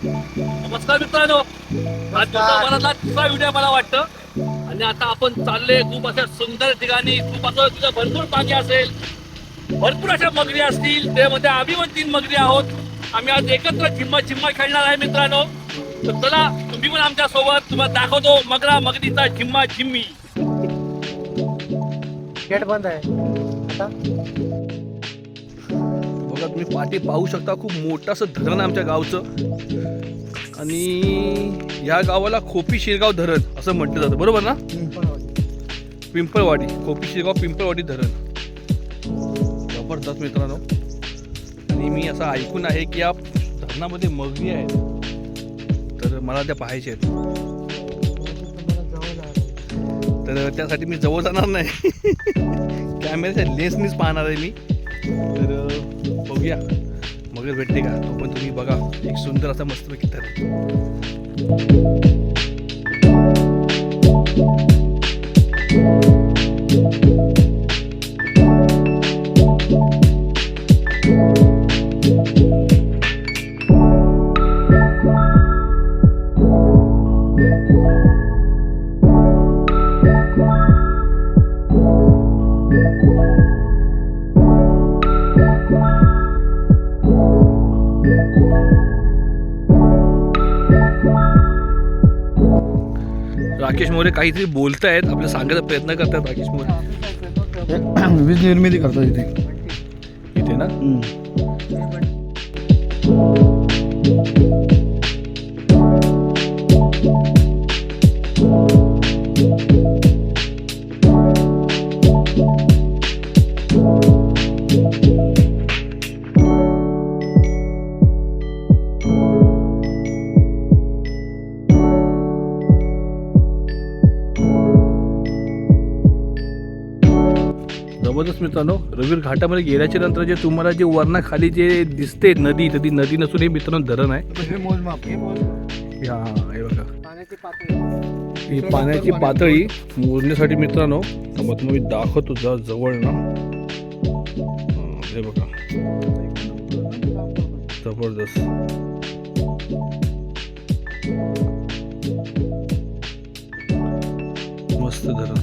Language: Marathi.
नमस्कार मित्रांनो, आज तिसरा व्हिडिओ मला वाटतं. आणि आता आपण चालले खूप अशा सुंदर ठिकाणी. खूप असं तिथं भरपूर पाणी असेल, भरपूर अशा मगरी असतील. त्यामध्ये आम्ही पण 3 मगरी आहोत. आम्ही आज एकत्र झिम्मा खेळणार आहे मित्रांनो. तर चला, तुम्ही पण आमच्या सोबत. तुम्हाला दाखवतो मगरा मगरीचा झिम्मा झिम्मी. गेट बंद आहे आता. बघा, तुम्ही पाठी पाहू शकता. खूप मोठं असं धरण आहे आमच्या गावचं. आणि या गावाला खोपी शिरगाव धरण असं म्हटलं जातं, बरोबर ना? पिंपळवाडी, खोपी शिरगाव पिंपळवाडी धरण. जबरदस्त मित्रांनो. आणि मी असं ऐकून आहे की या धरणामध्ये मगरी आहेत, तर मला त्या पाहायच्या आहेत. तर त्यासाठी मी जवळ जाणार नाही. कॅमेऱ्याच्या लेन्सनीच पाहणार आहे मी. तर बघूया मगर भेटते का. तो पण तुम्ही बघा, एक सुंदर असा मस्तपैकी धरण. राकेश मोरे काहीतरी बोलतायत, आपल्याला सांगायचा प्रयत्न करतात. राकेश मोरे वीज निर्मिती करतो इथे. इथे ना. जबरदस्त मित्रांनो. रवीर घाटामध्ये गेल्याच्या नंतर जे तुम्हाला जे वरणाखाली जे दिसते नदी, तर ती नदी नसून हे मित्रांनो धरण आहे. हे मोजमाप हे बघा, पाण्याची पातळी. ही पाण्याची पातळी मोजण्यासाठी मित्रांनो, मग तुम्ही दाखवतो जा जवळ ना. हे बघा, जबरदस्त. मस्त धरण.